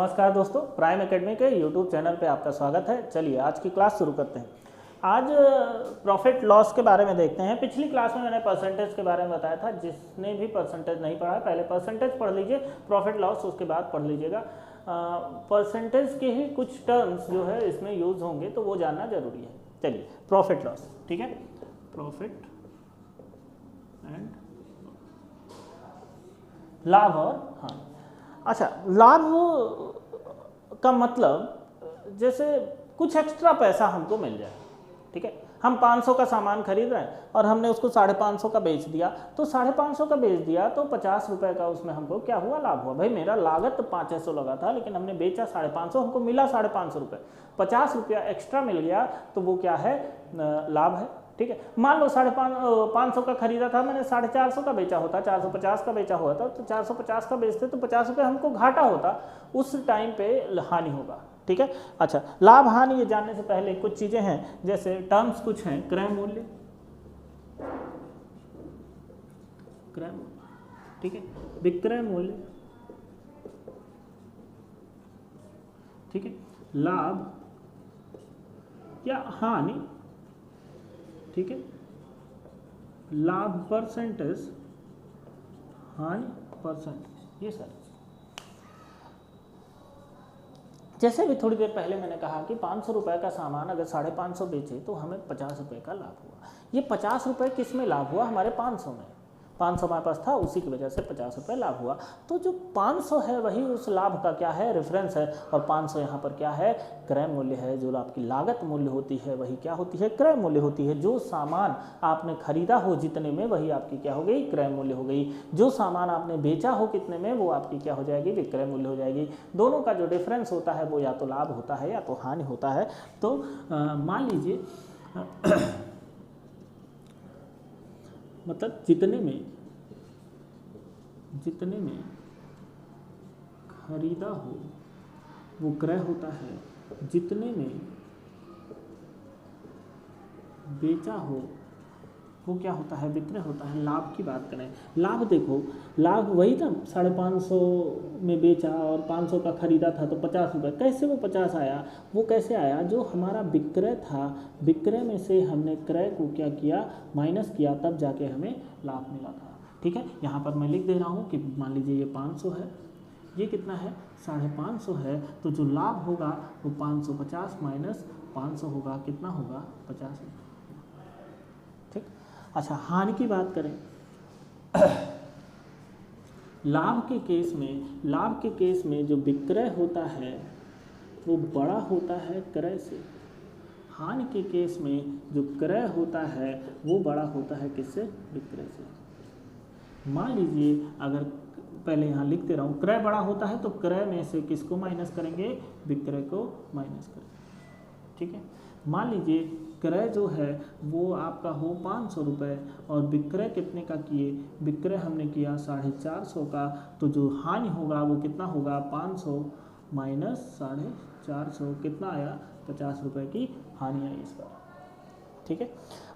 नमस्कार दोस्तों, prime academy के यूट्यूब चैनल पे आपका स्वागत है। चलिए आज की क्लास शुरू करते हैं। आज प्रॉफिट लॉस के बारे में देखते हैं। पिछली क्लास में मैंने परसेंटेज के बारे में बताया था। जिसने भी परसेंटेज नहीं पढ़ा पहले परसेंटेज पढ़ लीजिए, प्रॉफिट लॉस उसके बाद पढ़ लीजिएगा। परसेंटेज के ही कुछ टर्म्स जो है इसमें यूज होंगे तो वो जानना जरूरी है। चलिए प्रॉफिट लॉस, ठीक है, प्रॉफिट एंड लाभ और हानि। अच्छा, लाभ का मतलब जैसे कुछ एक्स्ट्रा पैसा हमको मिल जाए, ठीक है। हम 500 का सामान खरीद रहे हैं और हमने उसको 550 का बेच दिया, तो 550 का बेच दिया तो 50 रुपये का उसमें हमको क्या हुआ, लाभ हुआ। भाई मेरा लागत 500 लगा था लेकिन हमने बेचा 550, हमको मिला 550 रुपये, 50 रुपया एक्स्ट्रा मिल गया तो वो क्या है, लाभ है, ठीक है। मान लो 550 का खरीदा था, मैंने 450 का बेचा होता, 450 का बेचा हुआ था, तो 450 का बेचते तो 50 रुपये हमको घाटा होता, उस टाइम पे हानि होगा, ठीक है। अच्छा, लाभ हानि ये जानने से पहले कुछ चीजें हैं, जैसे टर्म्स कुछ हैं। क्रय मूल्य, क्रय मूल्य, ठीक है, विक्रय मूल्य, ठीक है, लाभ या हानि, ठीक है, लाभ परसेंटेज, हानि परसेंटेज, ये सारी। जैसे भी थोड़ी देर पहले मैंने कहा कि 500 रुपये का सामान अगर 550 बेचे तो हमें 50 रुपये का लाभ हुआ। ये 50 रुपये किस में लाभ हुआ, हमारे 500 में। 500 हमारे पास था, उसी की वजह से 50 रुपये लाभ हुआ। तो जो 500 है वही उस लाभ का क्या है, रेफरेंस है, और 500 यहाँ पर क्या है, क्रय मूल्य है। जो आपकी लागत मूल्य होती है वही क्या होती है, क्रय मूल्य होती है। जो सामान आपने खरीदा हो जितने में वही आपकी क्या हो गई, क्रय मूल्य हो गई। जो सामान आपने बेचा हो कितने में वो आपकी क्या हो जाएगी, विक्रय मूल्य हो जाएगी। दोनों का जो डिफरेंस होता है वो या तो लाभ होता है या तो हानि होता है। तो मान लीजिए मतलब जितने में खरीदा हो वो क्रय होता है, जितने में बेचा हो वो क्या होता है, विक्रय होता है। लाभ की बात करें, लाभ देखो, लाभ वही था, 550 में बेचा और 500 का खरीदा था तो 50 रुपये। कैसे वो 50 आया, वो कैसे आया, जो हमारा विक्रय था, विक्रय में से हमने क्रय को क्या किया, माइनस किया, तब जाके हमें लाभ मिला था, ठीक है। यहाँ पर मैं लिख दे रहा हूँ कि मान लीजिए ये 500 है, ये कितना है, 550 है, तो जो लाभ होगा वो 550 माइनस 500 होगा, कितना होगा, 50 रुपये, ठीक। अच्छा, हानि की बात करें लाभ के केस में जो विक्रय होता है वो बड़ा होता है क्रय से। हानि के केस में जो क्रय होता है वो बड़ा होता है किससे, विक्रय से। मान लीजिए अगर पहले यहाँ लिखते रहा हूँ, क्रय बड़ा होता है तो क्रय में से किसको माइनस करेंगे, विक्रय को माइनस करेंगे, ठीक है। मान लीजिए क्रय जो है वो आपका हो 500 रुपये और विक्रय कितने का किए, विक्रय हमने किया 450 का, तो जो हानि होगा वो कितना होगा, 500 माइनस 450, कितना आया, 50 रुपये की हानि आई इस पर, ठीक है।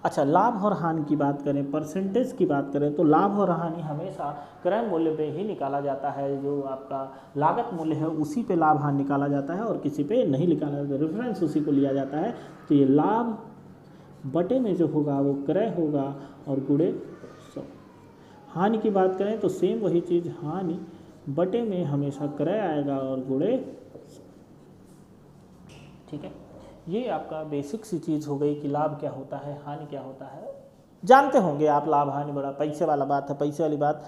अच्छा, लाभ और हानि की बात करें, परसेंटेज की बात करें, तो लाभ और हानि हमेशा क्रय मूल्य पे ही निकाला जाता है। जो आपका लागत मूल्य है उसी पे लाभ हानि निकाला जाता है और किसी पे नहीं निकाला जाता, रेफरेंस उसी को लिया जाता है। तो ये लाभ बटे में जो होगा वो क्रय होगा और गुणे 100। हानि की बात करें तो सेम वही चीज़, हानि बटे में हमेशा क्रय आएगा और गुणे 100, ठीक है। ये आपका बेसिक सी चीज़ हो गई कि लाभ क्या होता है, हानि क्या होता है। जानते होंगे आप लाभ हानि, बड़ा पैसे वाला बात है, पैसे वाली बात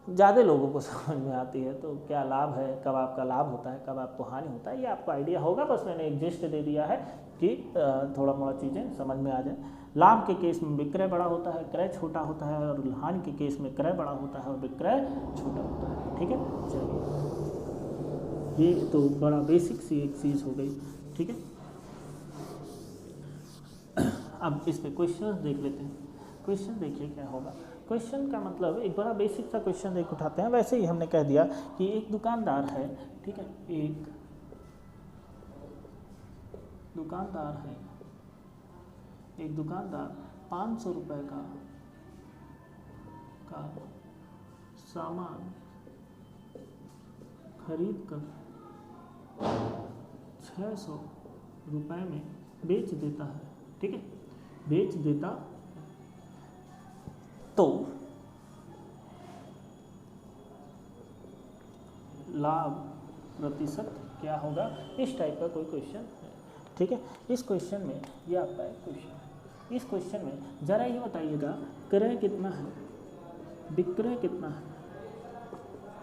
ज़्यादा लोगों को समझ में आती है। तो क्या लाभ है, कब आपका लाभ होता है, कब आपको हानि होता है, ये आपको आइडिया होगा। बस मैंने एक जिस्ट दे दिया है कि थोड़ा मोड़ा चीज़ें समझ में आ जाए। लाभ के केस में विक्रय बड़ा होता है, क्रय छोटा होता है, और हानि के केस में क्रय बड़ा होता है और विक्रय छोटा होता है, ठीक है। चलिए, ये तो बड़ा बेसिक सी एक चीज़ हो गई, ठीक है। अब इस पे क्वेश्चन देख लेते हैं। क्वेश्चन देखिए क्या होगा। क्वेश्चन का मतलब एक बड़ा बेसिक सा क्वेश्चन एक उठाते हैं। वैसे ही हमने कह दिया कि एक दुकानदार है, ठीक है, एक दुकानदार है, एक दुकानदार 500 रुपये का सामान खरीद कर 600 रुपये में बेच देता है, ठीक है, बेच देता, तो लाभ प्रतिशत क्या होगा? इस टाइप का कोई क्वेश्चन है, ठीक है। इस क्वेश्चन में ये आपका एक क्वेश्चन है। इस क्वेश्चन में ज़रा ये बताइएगा क्रय कितना है, विक्रय कितना है,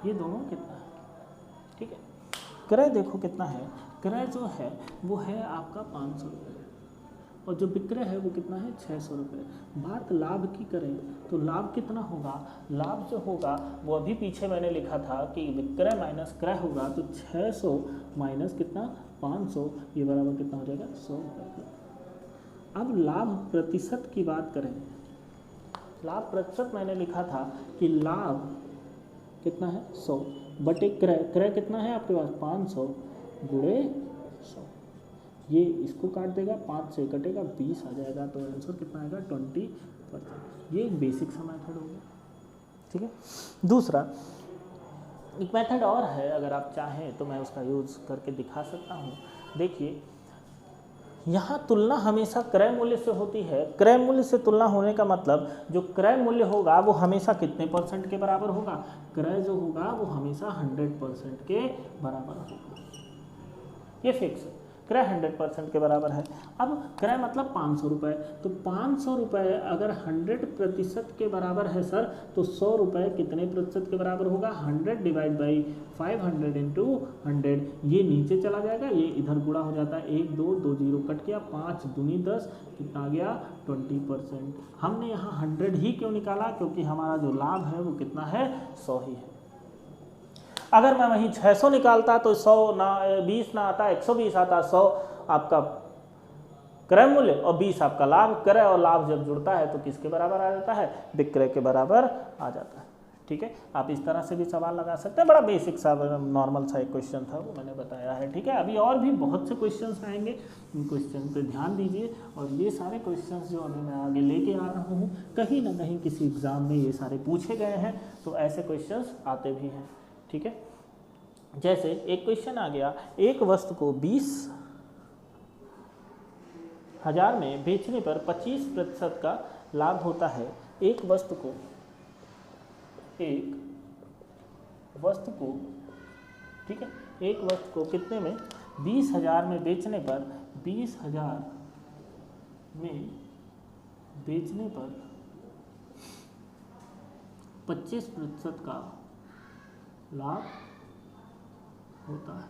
ये दोनों कितना है, ठीक है। क्रय देखो कितना है, क्रय जो है वो है आपका 500 रुपये और जो विक्रय है वो कितना है 600 रुपये। बात लाभ की करें तो लाभ कितना होगा? लाभ जो होगा वो अभी पीछे मैंने लिखा था कि विक्रय माइनस क्रय होगा, तो 600 माइनस कितना 500, ये बराबर कितना हो जाएगा 100 रुपये। अब लाभ प्रतिशत की बात करें, लाभ प्रतिशत मैंने लिखा था कि लाभ कितना है 100 बटे क्रय, क्रय कितना है आपके पास 500 गुणे 100, ये इसको काट देगा, 5 से कटेगा 20 आ जाएगा, तो आंसर कितना आएगा 20%। ये एक बेसिक सा मेथड हो गया, ठीक है। दूसरा एक मेथड और है, अगर आप चाहें तो मैं उसका यूज़ करके दिखा सकता हूँ। देखिए यहाँ तुलना हमेशा क्रय मूल्य से होती है। क्रय मूल्य से तुलना होने का मतलब जो क्रय मूल्य होगा वो हमेशा कितने % के बराबर होगा? क्रय जो होगा वो हमेशा 100% के बराबर होगा, ये फिक्स है। क्रय 100% के बराबर है। अब क्रय मतलब 500 रुपये, तो 500 रुपये अगर 100% के बराबर है सर, तो 100 रुपये कितने प्रतिशत के बराबर होगा? 100 डिवाइड बाई 500 इंटू 100, ये नीचे चला जाएगा, ये इधर गुणा हो जाता है, 1 2 2 0 कट गया, 5 दूनी 10, कितना आ गया 20%। हमने यहाँ 100 ही क्यों निकाला? क्योंकि हमारा जो लाभ है वो कितना है 100 ही है। अगर मैं वहीं 600 निकालता तो 100 ना 20 ना आता, 120 आता, 100 आपका क्रय मूल्य और 20 आपका लाभ। क्रय और लाभ जब जुड़ता है तो किसके बराबर आ जाता है? विक्रय के बराबर आ जाता है, ठीक है। आप इस तरह से भी सवाल लगा सकते हैं। बड़ा बेसिक सा नॉर्मल सा एक क्वेश्चन था, वो मैंने बताया है, ठीक है। अभी और भी बहुत से क्वेश्चंस आएंगे, इन क्वेश्चन पे ध्यान दीजिए। और ये सारे क्वेश्चंस जो अभी मैं आगे लेके आ रहा हूँ, कहीं ना कहीं किसी एग्ज़ाम में ये सारे पूछे गए हैं, तो ऐसे क्वेश्चंस आते भी हैं, ठीक है। जैसे एक क्वेश्चन आ गया, एक वस्तु को 20,000 में बेचने पर 25% का लाभ होता है। एक वस्तु को ठीक है, एक वस्तु को कितने में? 20,000 में बेचने पर 20,000 में बेचने पर 25% का लाभ होता है।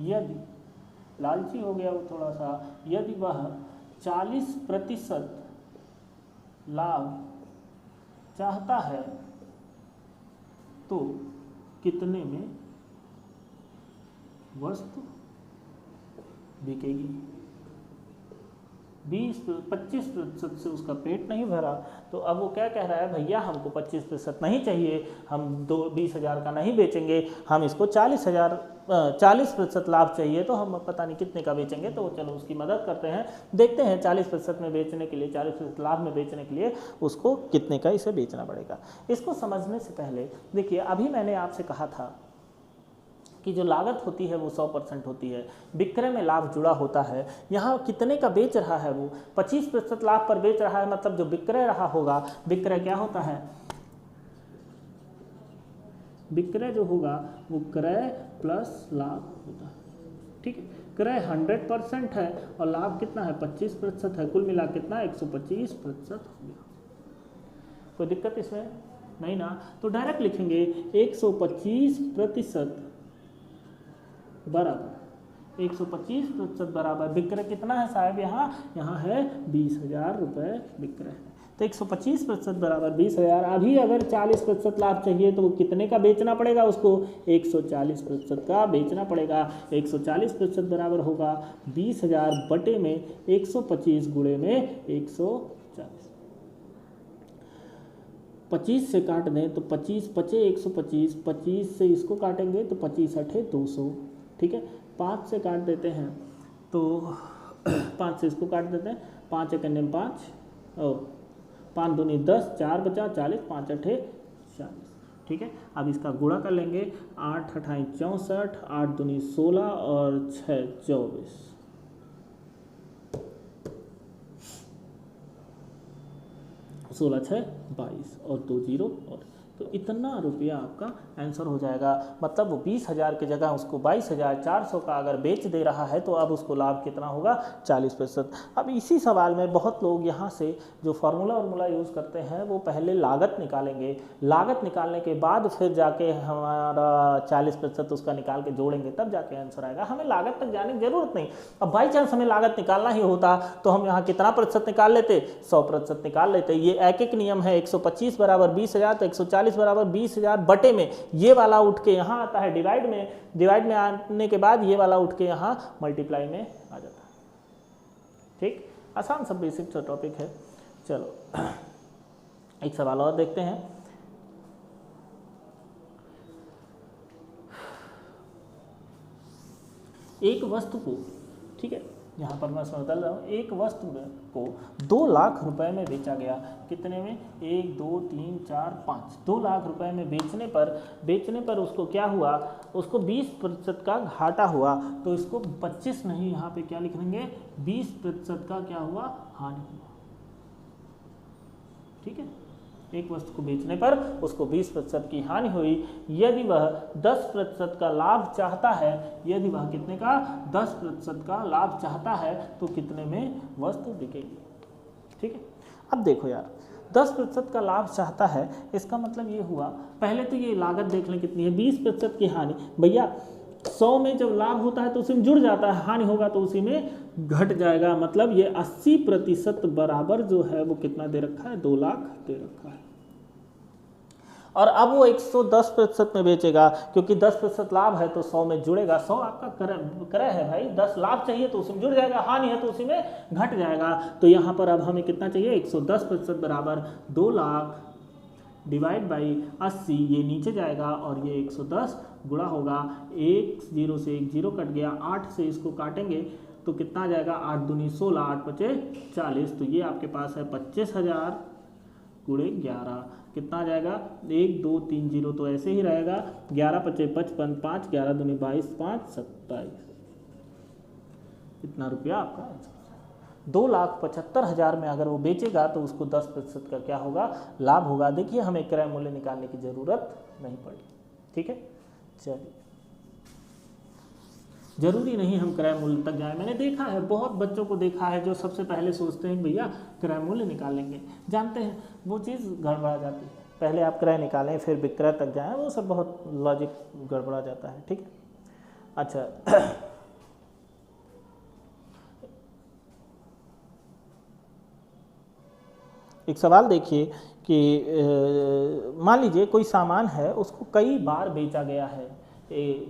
यदि लालची हो गया वो थोड़ा सा, यदि वह 40% लाभ चाहता है तो कितने में वस्तु बिकेगी? 25% से उसका पेट नहीं भरा, तो अब वो क्या कह रहा है? भैया हमको 25% नहीं चाहिए, हम 20,000 का नहीं बेचेंगे, हम इसको 40% लाभ चाहिए, तो हम पता नहीं कितने का बेचेंगे। तो चलो उसकी मदद करते हैं, देखते हैं 40% में बेचने के लिए, 40% लाभ में बेचने के लिए उसको कितने का इसे बेचना पड़ेगा। इसको समझने से पहले देखिए, अभी मैंने आपसे कहा था कि जो लागत होती है वो 100% होती है, विक्रय में लाभ जुड़ा होता है। यहाँ कितने का बेच रहा है वो? 25% लाभ पर बेच रहा है, मतलब जो विक्रय रहा होगा, विक्रय क्या होता है? विक्रय जो होगा वो क्रय प्लस लाभ होता है, ठीक है। क्रय 100% है और लाभ कितना है? 25% है, कुल मिला कितना? 125% हो गया। कोई दिक्कत इसमें नहीं ना? तो डायरेक्ट लिखेंगे 125% बराबर 125% बराबर विक्रय कितना है साहब? यहाँ है 20,000 रुपये विक्रय है, तो 125% बराबर 20,000। अभी अगर 40% लाभ चाहिए तो वो कितने का बेचना पड़ेगा उसको? 140% का बेचना पड़ेगा। 140% बराबर होगा 20,000 बटे में 125 गुणे में 140। 25 से काट दें तो 25 बचे 125, 25 से इसको काटेंगे तो 25 अठे 200, ठीक है। 5 से काट देते हैं तो 5 से इसको काट देते हैं, 5 एक 5 और 5 दूनी 10, 4 बचा 40, 5 अठे 40। ठीक है। अब इसका गुणा कर लेंगे, 8 अठाई 64, 8 दूनी 16 और 6 24, 16 6 22 और 2 जीरो, और तो इतना रुपया आपका आंसर हो जाएगा। मतलब वो 20,000 की जगह उसको 22,400 का अगर बेच दे रहा है तो अब उसको लाभ कितना होगा, 40%। अब इसी सवाल में बहुत लोग यहाँ से जो फार्मूला यूज़ करते हैं वो पहले लागत निकालेंगे, लागत निकालने के बाद फिर जाके हमारा 40% उसका निकाल के जोड़ेंगे, तब जाके आंसर आएगा। हमें लागत तक जाने की जरूरत नहीं। अब बाई चांस हमें लागत निकालना ही होता तो हम यहाँ कितना प्रतिशत निकाल लेते, 100% निकाल लेते। ये एक नियम है, 125 बराबर 20,000 तो 140 बराबर 20,000 बटे में ये वाला उठ के यहाँ आता है डिवाइड में आने के बाद ये वाला उठ के यहाँ मल्टीप्लाई में आ जाता है। ठीक, आसान सब बेसिक सा टॉपिक है। चलो एक सवाल और देखते हैं। एक वस्तु को, ठीक है, यहाँ पर मैं बता रहा हूँ, एक वस्तु को 2 लाख रुपए में बेचा गया। कितने में, 1 2 3 4 5, 2 लाख रुपए में बेचने पर उसको क्या हुआ, उसको 20% का घाटा हुआ। तो इसको 25 नहीं, यहाँ पे क्या लिखेंगे, 20% का क्या हुआ, हानि हुआ। ठीक है, एक वस्तु को बेचने पर उसको 20% की हानि हुई। यदि वह 10% का लाभ चाहता है, यदि वह कितने का, 10% का लाभ चाहता है तो कितने में वस्तु बिकेगी। ठीक है, अब देखो यार, 10% का लाभ चाहता है, इसका मतलब ये हुआ, पहले तो ये लागत देख लें कितनी है, 20% की हानि। भैया 100 में जब लाभ होता है तो उसी में जुड़ जाता है, हानि होगा तो उसी में घट जाएगा। मतलब ये 80% बराबर जो है वो कितना दे रखा है, 2 लाख दे रखा है। और अब वो 110% में बेचेगा, क्योंकि 10% लाभ है तो 100 में जुड़ेगा। 100 आपका क्रय है भाई, 10 लाभ चाहिए तो उसमें जुड़ जाएगा, हानि है तो उसी में घट जाएगा। तो यहाँ पर अब हमें कितना चाहिए, 110% बराबर 2 लाख डिवाइड बाई 80, ये नीचे जाएगा और ये 110 गुणा होगा, 1 0 से 1 0 कट गया, 8 से इसको काटेंगे तो कितना आ जाएगा, 8 दूनी 16, 8 पचे 40। तो ये आपके पास है 25,000 गुणे 11, कितना आ जाएगा, 1 2 3 0 तो ऐसे ही रहेगा, 11 पचे 55, 5 11 दूनी 22, 5 27। इतना रुपया आपका आंसर। 2,75,000 में अगर वो बेचेगा तो उसको 10% का क्या होगा, लाभ होगा। देखिए हमें क्रय मूल्य निकालने की जरूरत नहीं पड़ी। ठीक है, चलिए, जरूरी नहीं हम क्रय मूल्य तक जाएं। मैंने देखा है, बहुत बच्चों को देखा है जो सबसे पहले सोचते हैं भैया क्रय मूल्य निकालेंगे, जानते हैं वो चीज़ गड़बड़ा जाती है। पहले आप क्रय निकालें फिर विक्रय तक जाएं, वो सब बहुत लॉजिक गड़बड़ा जाता है। ठीक है, अच्छा एक सवाल देखिए कि मान लीजिए कोई सामान है, उसको कई बार बेचा गया है,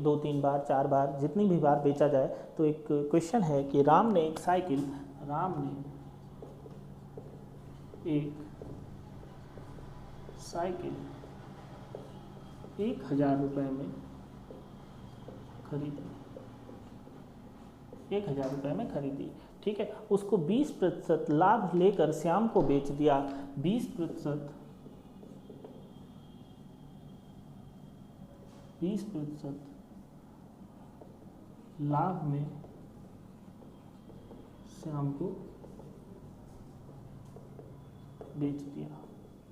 2 3 बार 4 बार, जितनी भी बार बेचा जाए। तो एक क्वेश्चन है कि राम ने एक साइकिल 1,000 रुपये में खरीदी, 1,000 रुपये में खरीदी। ठीक है, उसको 20% लाभ लेकर श्याम को बेच दिया। 20% लाभ में श्याम को बेच दिया।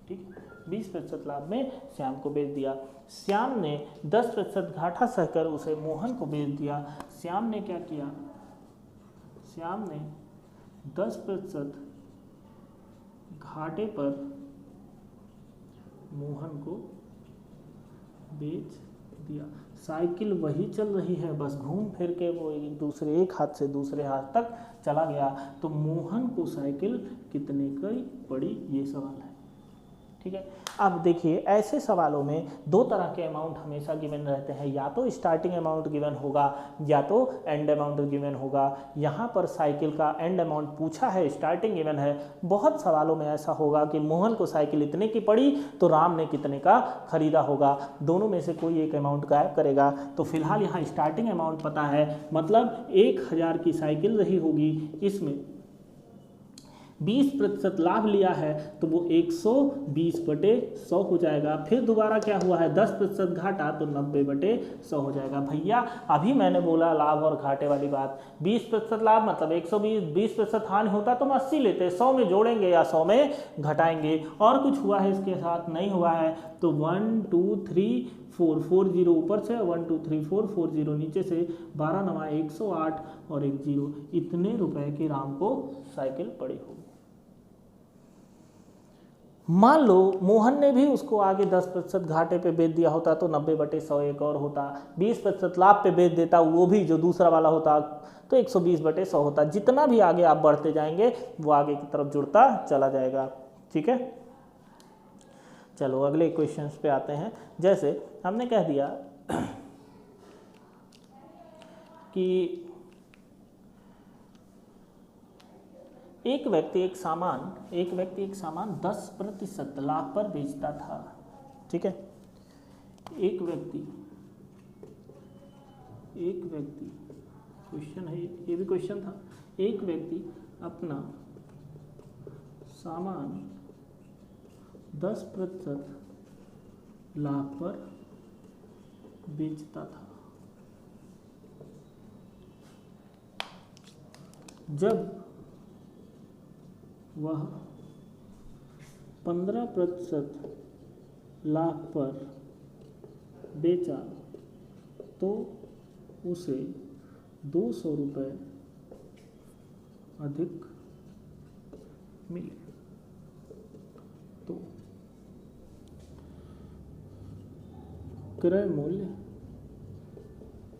ठीक, 20% लाभ में श्याम को बेच दिया। श्याम ने 10% घाटा सहकर उसे मोहन को बेच दिया। श्याम ने क्या किया, श्याम ने 10% घाटे पर मोहन को बेच दिया। साइकिल वही चल रही है, बस घूम फिर के वो एक हाथ से दूसरे हाथ तक चला गया। तो मोहन को साइकिल कितने की पड़ी, ये सवाल है। ठीक है, अब देखिए ऐसे सवालों में 2 तरह के अमाउंट हमेशा गिवन रहते हैं, या तो स्टार्टिंग अमाउंट गिवन होगा या तो एंड अमाउंट गिवन होगा। यहाँ पर साइकिल का एंड अमाउंट पूछा है, स्टार्टिंग गिवन है। बहुत सवालों में ऐसा होगा कि मोहन को साइकिल इतने की पड़ी तो राम ने कितने का खरीदा होगा, दोनों में से कोई एक अमाउंट गायब करेगा। तो फिलहाल यहाँ स्टार्टिंग अमाउंट पता है, मतलब 1,000 की साइकिल रही होगी, इसमें 20% लाभ लिया है तो वो 120/100 हो जाएगा। फिर दोबारा क्या हुआ है, 10% घाटा तो 90/100 हो जाएगा। भैया अभी मैंने बोला लाभ और घाटे वाली बात, 20% लाभ मतलब 120, 20% हानि होता तो हम 80 लेते, 100 में जोड़ेंगे या 100 में घटाएंगे। और कुछ हुआ है इसके साथ, नहीं हुआ है तो 1 2 3 4 4 जीरो ऊपर से, 1 2 3 4 4 जीरो नीचे से, 12 9 108 और 1 जीरो, इतने रुपए की राम को साइकिल पड़ी होगी। मान लो मोहन ने भी उसको आगे 10% घाटे पे बेच दिया होता तो 90/100 एक और होता, 20% लाभ पे बेच देता वो भी जो दूसरा वाला होता तो 120/100 होता। जितना भी आगे आप बढ़ते जाएंगे वो आगे की तरफ जुड़ता चला जाएगा। ठीक है, चलो अगले क्वेश्चंस पे आते हैं। जैसे हमने कह दिया कि एक व्यक्ति एक सामान 10% लाभ पर बेचता था। ठीक है, एक व्यक्ति क्वेश्चन है, ये भी क्वेश्चन था। एक व्यक्ति अपना सामान 10% लाभ पर बेचता था। जब वह 15% लाभ पर बेचा तो उसे 200 रुपये अधिक मिले। तो क्रय मूल्य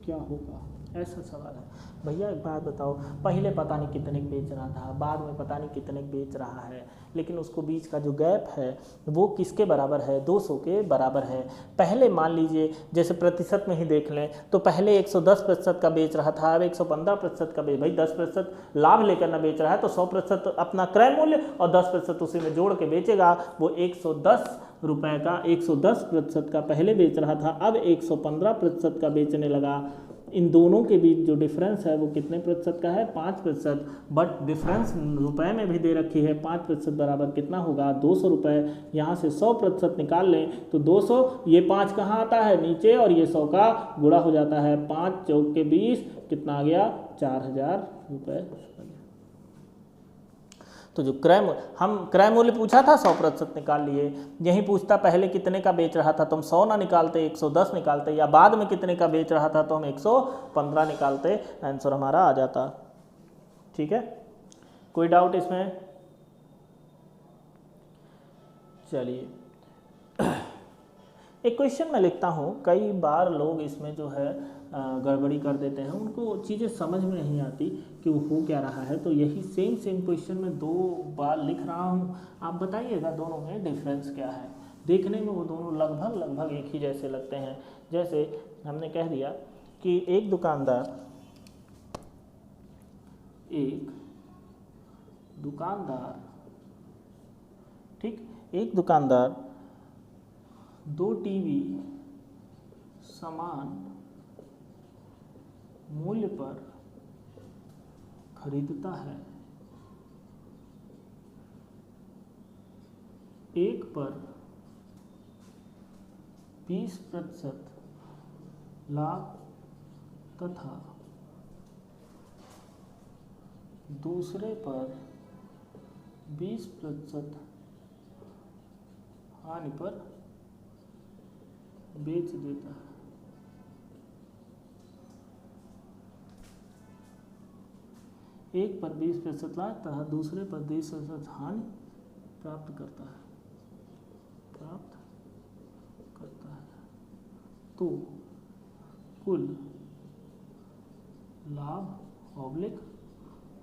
क्या होगा, ऐसा सवाल है। भैया एक बात बताओ, पहले पता नहीं कितने बेच रहा था, बाद में पता नहीं कितने बेच रहा है, लेकिन उसको बीच का जो गैप है वो किसके बराबर है, 200 के बराबर है। पहले मान लीजिए जैसे प्रतिशत में ही देख लें तो पहले 110% का बेच रहा था, अब 115% का बेच, भाई 10% लाभ लेकर ना बेच रहा है तो 100% अपना क्रय मूल्य और 10% उसी में जोड़ के बेचेगा। वो 110 रुपये का 110% का पहले बेच रहा था, अब 115% का बेचने लगा। इन दोनों के बीच जो डिफरेंस है वो कितने प्रतिशत का है, 5%। बट डिफरेंस रुपए में भी दे रखी है, 5% बराबर कितना होगा, 200 रुपये। यहाँ से 100% निकाल लें तो 200, ये 5 कहाँ आता है नीचे और ये 100 का गुणा हो जाता है, 5 चौक के 20 कितना आ गया, 4000 रुपये। तो जो क्रय मूल्य पूछा था 100% निकाल लिए। यही पूछता पहले कितने का बेच रहा था तो हम 100 ना निकालते, 110 निकालते, या बाद में कितने का बेच रहा था तो हम 115 निकालते, आंसर हमारा आ जाता। ठीक है, कोई डाउट इसमें? चलिए एक क्वेश्चन मैं लिखता हूँ, कई बार लोग इसमें जो है गड़बड़ी कर देते हैं, उनको चीज़ें समझ में नहीं आती कि वो हो क्या रहा है। तो यही सेम क्वेश्चन में 2 बार लिख रहा हूँ, आप बताइएगा दोनों में डिफरेंस क्या है। देखने में वो दोनों लगभग एक ही जैसे लगते हैं। जैसे हमने कह दिया कि एक दुकानदार ठीक, एक दुकानदार 2 टीवी समान मूल्य पर खरीदता है। एक पर 20% लाभ तथा दूसरे पर 20% हानि पर बेच देता है। एक पर 20% लाभ तथा दूसरे पर 20% हानि प्राप्त करता है। तो कुल लाभ ऑब्लिक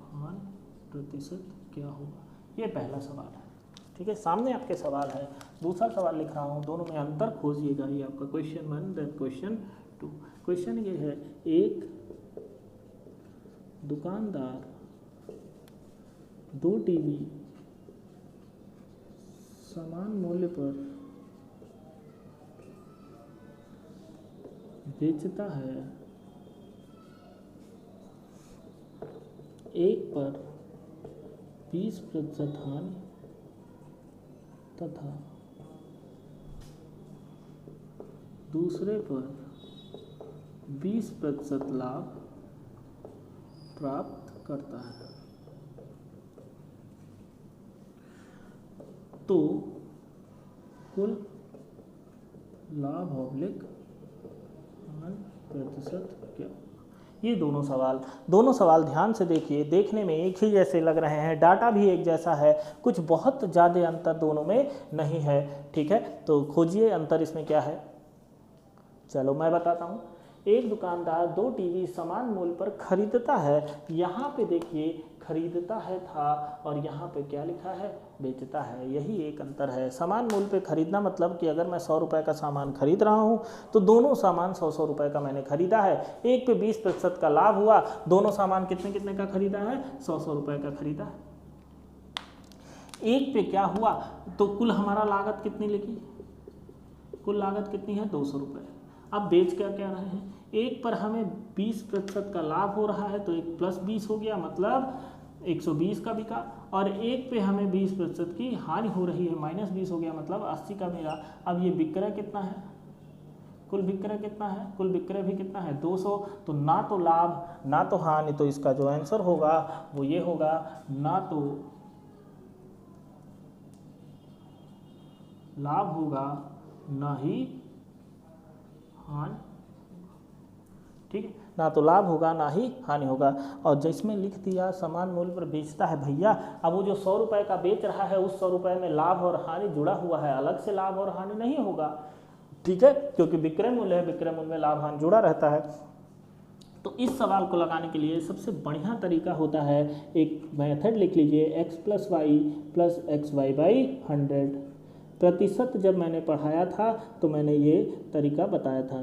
हानि प्रतिशत क्या होगा, ये पहला सवाल है। ठीक है, सामने आपके सवाल है। दूसरा सवाल लिख रहा हूँ, दोनों में अंतर खोजिएगा। ये आपका क्वेश्चन 1 देन क्वेश्चन 2। क्वेश्चन ये है, एक दुकानदार 2 टीवी समान मूल्य पर बेचता है। एक पर 20% हानि तथा दूसरे पर 20% लाभ प्राप्त करता है। तो कुल लाभ ऑब्लिक प्रतिशत क्या? ये दोनों सवाल ध्यान से देखिए, देखने में एक ही जैसे लग रहे हैं, डाटा भी एक जैसा है, कुछ बहुत ज़्यादा अंतर दोनों में नहीं है। ठीक है, तो खोजिए अंतर इसमें क्या है। चलो मैं बताता हूँ। एक दुकानदार 2 टीवी समान मूल्य पर खरीदता है। यहाँ पे देखिए खरीदता है था और यहाँ पे क्या लिखा है, बेचता है। यही एक अंतर है। समान मूल्य पे खरीदना मतलब कि अगर मैं 100 रुपये का सामान खरीद रहा हूँ तो दोनों सामान 100 रुपये का मैंने खरीदा है। एक पे 20% का लाभ हुआ, दोनों सामान कितने कितने का खरीदा है, 100 रुपये का खरीदा है। एक पे क्या हुआ, तो कुल हमारा लागत कितनी लिखी, कुल लागत कितनी है, 200 रुपये। अब बेच क्या कह रहे हैं, एक पर हमें 20% का लाभ हो रहा है तो एक प्लस 20 हो गया, मतलब 120 का बिका, और एक पे हमें 20% की हानि हो रही है, माइनस 20 हो गया, मतलब 80 का मिला। अब ये विक्रय कितना है, कुल विक्रय कितना है, कुल विक्रय भी कितना है, 200। तो ना तो लाभ ना तो हानि, तो इसका जो आंसर होगा वो ये होगा, ना तो लाभ होगा ना ही हानि। ठीक है, ना तो लाभ होगा ना ही हानि होगा। और जिसमें लिख दिया समान मूल्य पर बेचता है, भैया अब वो जो 100 रुपये का बेच रहा है उस 100 रुपये में लाभ और हानि जुड़ा हुआ है, अलग से लाभ और हानि नहीं होगा। ठीक है, क्योंकि विक्रय मूल्य है, विक्रय मूल्य में लाभ हानि जुड़ा रहता है। तो इस सवाल को लगाने के लिए सबसे बढ़िया तरीका होता है, एक मेथड लिख लीजिए, x + y + xy/100। प्रतिशत जब मैंने पढ़ाया था तो मैंने ये तरीका बताया था,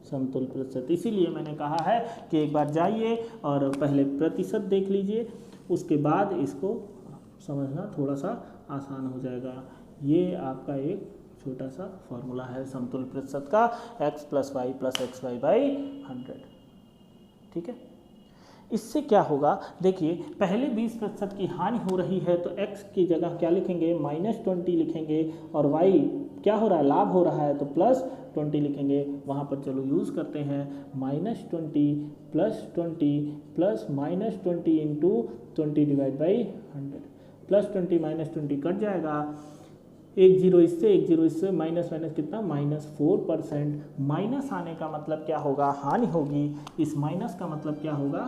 समतुल्य प्रतिशत। इसीलिए मैंने कहा है कि एक बार जाइए और पहले प्रतिशत देख लीजिए, उसके बाद इसको समझना थोड़ा सा आसान हो जाएगा। ये आपका एक छोटा सा फॉर्मूला है समतुल्य प्रतिशत का, x + y + xy/100। ठीक है, इससे क्या होगा, देखिए पहले 20% की हानि हो रही है तो x की जगह क्या लिखेंगे, -20 लिखेंगे, और y क्या हो रहा है, लाभ हो रहा है तो +20 लिखेंगे। वहाँ पर चलो यूज़ करते हैं, -20 + 20 + -20 × 20/100। +20 -20 कट जाएगा, एक जीरो इससे, माइनस कितना, -4%। माइनस आने का मतलब क्या होगा, हानि होगी। इस माइनस का मतलब क्या होगा,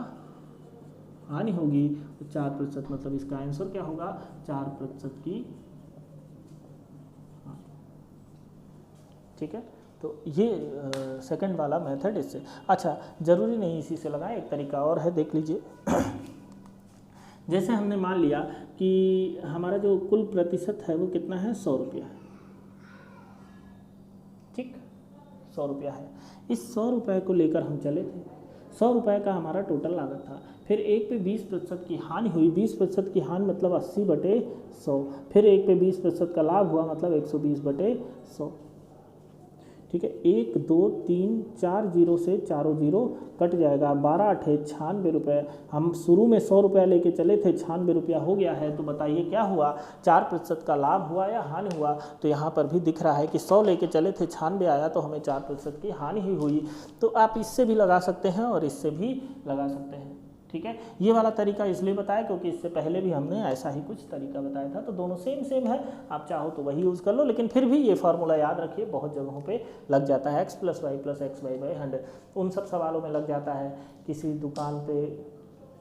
हानि होगी। तो 4%, मतलब इसका आंसर क्या होगा, 4% की। ठीक है, तो ये सेकंड वाला मेथड इससे। अच्छा, ज़रूरी नहीं इसी से लगाएं, एक तरीका और है, देख लीजिए। जैसे हमने मान लिया कि हमारा जो कुल प्रतिशत है वो कितना है, 100 रुपया है। ठीक, 100 रुपया है। इस 100 रुपये को लेकर हम चले थे, 100 रुपये का हमारा टोटल लागत था। फिर एक पे 20% की हानि हुई, 20% की हानि मतलब 80/100। फिर एक पे 20% का लाभ हुआ, मतलब 120/100। ठीक है, 1 2 3 4 जीरो से चारों जीरो कट जाएगा, 12 8 96 रुपये। हम शुरू में 100 रुपया लेके चले थे, 96 रुपया हो गया है। तो बताइए क्या हुआ, 4% का लाभ हुआ या हानि हुआ। तो यहाँ पर भी दिख रहा है कि 100 लेके चले थे, 96 आया, तो हमें 4% की हानि ही हुई। तो आप इससे भी लगा सकते हैं और इससे भी लगा सकते हैं। ठीक है, ये वाला तरीका इसलिए बताया क्योंकि इससे पहले भी हमने ऐसा ही कुछ तरीका बताया था। तो दोनों सेम है, आप चाहो तो वही यूज़ कर लो, लेकिन फिर भी ये फार्मूला याद रखिए, बहुत जगहों पे लग जाता है। x + y + xy/100 उन सब सवालों में लग जाता है। किसी दुकान पे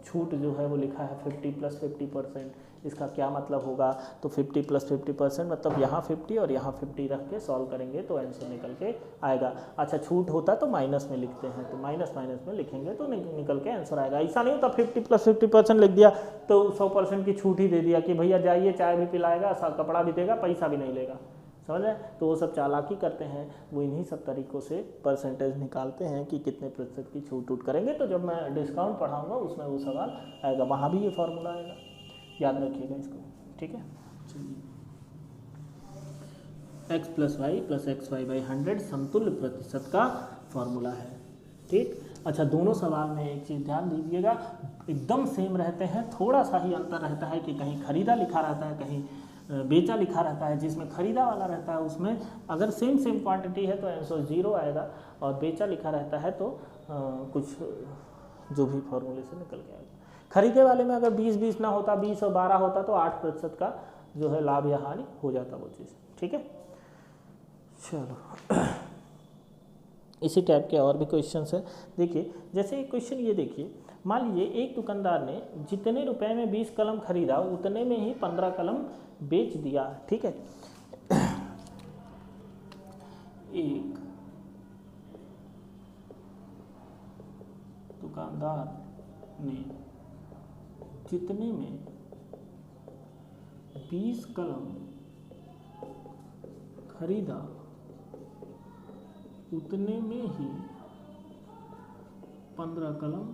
छूट जो है वो लिखा है 50 + 50%, इसका क्या मतलब होगा, तो 50 + 50% मतलब यहाँ 50 और यहाँ 50 रख के सॉल्व करेंगे तो आंसर निकल के आएगा। अच्छा, छूट होता तो माइनस में लिखते हैं, तो माइनस में लिखेंगे तो निकल के आंसर आएगा। ऐसा नहीं होता 50 + 50% लिख दिया तो 100% की छूट ही दे दिया कि भैया जाइए, चाय भी पिलाएगा, कपड़ा भी देगा, पैसा भी नहीं लेगा। समझ रहे हैं, तो वो सब चालाकी करते हैं, वो इन्हीं सब तरीक़ों से परसेंटेज निकालते हैं कि कितने प्रतिशत की छूट करेंगे। तो जब मैं डिस्काउंट पढ़ाऊँगा उसमें वो सवाल आएगा, वहाँ भी ये फार्मूला आएगा, याद रखिएगा इसको। ठीक है, चलिए, x + y + xy/100 समतुल्य प्रतिशत का फॉर्मूला है। ठीक, अच्छा, दोनों सवाल में एक चीज़ ध्यान दीजिएगा, एकदम सेम रहते हैं, थोड़ा सा ही अंतर रहता है कि कहीं खरीदा लिखा रहता है, कहीं बेचा लिखा रहता है। जिसमें खरीदा वाला रहता है उसमें अगर सेम क्वांटिटी है तो आंसर 0 आएगा, और बेचा लिखा रहता है तो कुछ जो भी फॉर्मूले से निकल के आएगा। खरीदे वाले में अगर 20-20 ना होता, 20 और 12 होता तो 8% का जो है लाभ या हानि हो जाता वो चीज़। ठीक है, चलो इसी टाइप के और भी क्वेश्चंस है। देखिए, जैसे एक क्वेश्चन ये देखिए, मान लीजिए एक दुकानदार ने जितने रुपए में 20 कलम खरीदा उतने में ही 15 कलम बेच दिया। ठीक है, एक दुकानदार ने जितने में 20 कलम खरीदा उतने में ही 15 कलम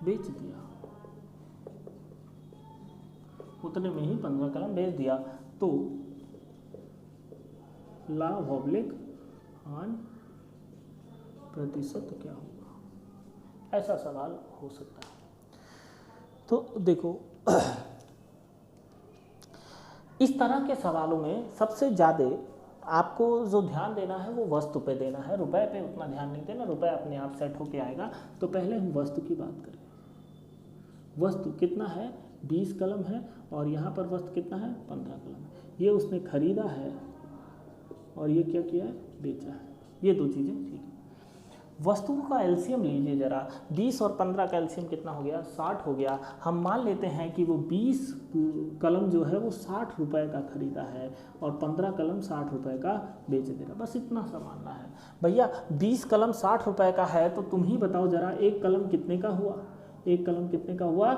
बेच दिया, उतने में ही 15 कलम बेच दिया, तो लाभ ऑब्लिक हानि प्रतिशत क्या होगा? ऐसा सवाल हो सकता है। तो देखो, इस तरह के सवालों में सबसे ज़्यादा आपको जो ध्यान देना है वो वस्तु पे देना है, रुपए पे उतना ध्यान नहीं देना, रुपए अपने आप सेट होके आएगा। तो पहले हम वस्तु की बात करें। वस्तु कितना है? 20 कलम है, और यहाँ पर वस्तु कितना है? 15 कलम। ये उसने खरीदा है और ये क्या किया है? बेचा है। ये दो चीज़ें ठीक है। वस्तुओं का एलसीएम लीजिए जरा, 20 और 15 का एलसीएम कितना हो गया? 60 हो गया। हम मान लेते हैं कि वो 20 कलम जो है वो 60 रुपए का खरीदा है और 15 कलम 60 रुपए का बेच दे रहा। बस इतना सा मानना है भैया। 20 कलम 60 रुपए का है तो तुम ही बताओ जरा, एक कलम कितने का हुआ? एक कलम कितने का हुआ?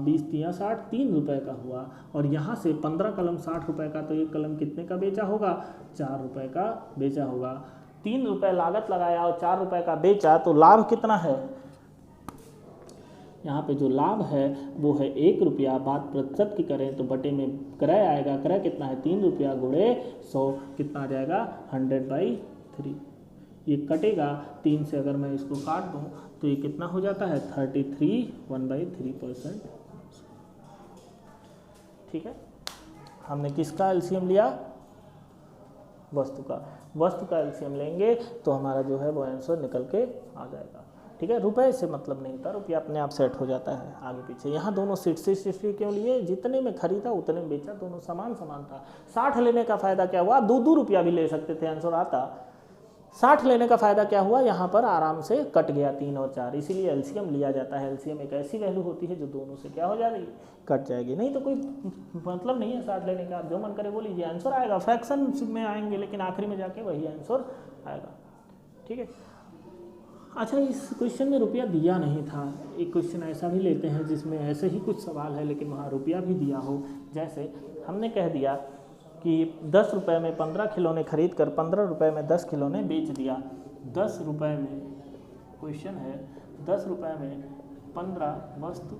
20 तिया 60, 3 रुपए का हुआ। और यहाँ से 15 कलम 60 रुपए का, तो एक कलम कितने का बेचा होगा? 4 रुपए का बेचा होगा। 3 रुपए लागत लगाया और 4 रुपए का बेचा, तो लाभ कितना है? यहाँ पे जो लाभ है वो है 1 रुपया। बात प्रतिशत की करें तो बटे में क्रय आएगा। क्रय कितना है? 3 रुपया गुणे 100 कितना आ जाएगा? 100/3। ये कटेगा 3 से, अगर मैं इसको काट दूँ तो ये कितना हो जाता है? 33, 1/3%। ठीक है, हमने किसका एलसीएम लिया? वस्तु का। वस्तु का एलसीएम लेंगे तो हमारा जो है वो आंसर निकल के आ जाएगा। ठीक है, रुपए से मतलब नहीं था, रुपया अपने आप सेट हो जाता है आगे पीछे। यहाँ दोनों 60 क्यों लिए? जितने में खरीदा उतने में बेचा, दोनों समान था। 60 लेने का फायदा क्या हुआ? 2 रुपया भी ले सकते थे, आंसर आता। 60 लेने का फायदा क्या हुआ? यहाँ पर आराम से कट गया 3 और 4, इसीलिए एलसीएम लिया जाता है। एलसीएम एक ऐसी वैल्यू होती है जो दोनों से क्या हो जाएगी? कट जाएगी। नहीं तो कोई मतलब नहीं है 60 लेने का। जो मन करे वो लीजिए, आंसर आएगा। फ्रैक्शन में आएंगे लेकिन आखिरी में जाके वही आंसर आएगा। ठीक है, अच्छा, इस क्वेश्चन में रुपया दिया नहीं था। एक क्वेश्चन ऐसा भी लेते हैं जिसमें ऐसे ही कुछ सवाल है लेकिन वहाँ रुपया भी दिया हो। जैसे हमने कह दिया कि 10 रुपये में 15 खिलौने खरीद कर 15 रुपये में 10 खिलौने बेच दिया। 10 रुपये में, क्वेश्चन है 10 रुपये में 15 वस्तु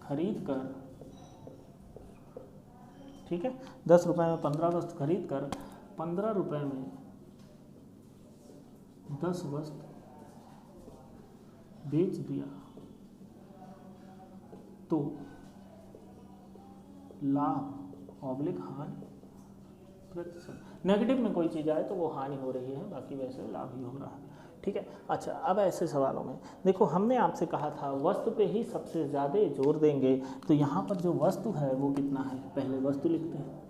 खरीद कर, ठीक है, 10 रुपये में 15 वस्तु खरीद कर 15 रुपये में 10 वस्तु बेच दिया, तो लाभ ऑब्लिक हानि प्रतिशत। नेगेटिव में कोई चीज़ आए तो वो हानि हो रही है, बाकी वैसे लाभ ही हो रहा है। ठीक है, अच्छा, अब ऐसे सवालों में देखो, हमने आपसे कहा था वस्तु पे ही सबसे ज़्यादा जोर देंगे। तो यहाँ पर जो वस्तु है वो कितना है? पहले वस्तु लिखते हैं।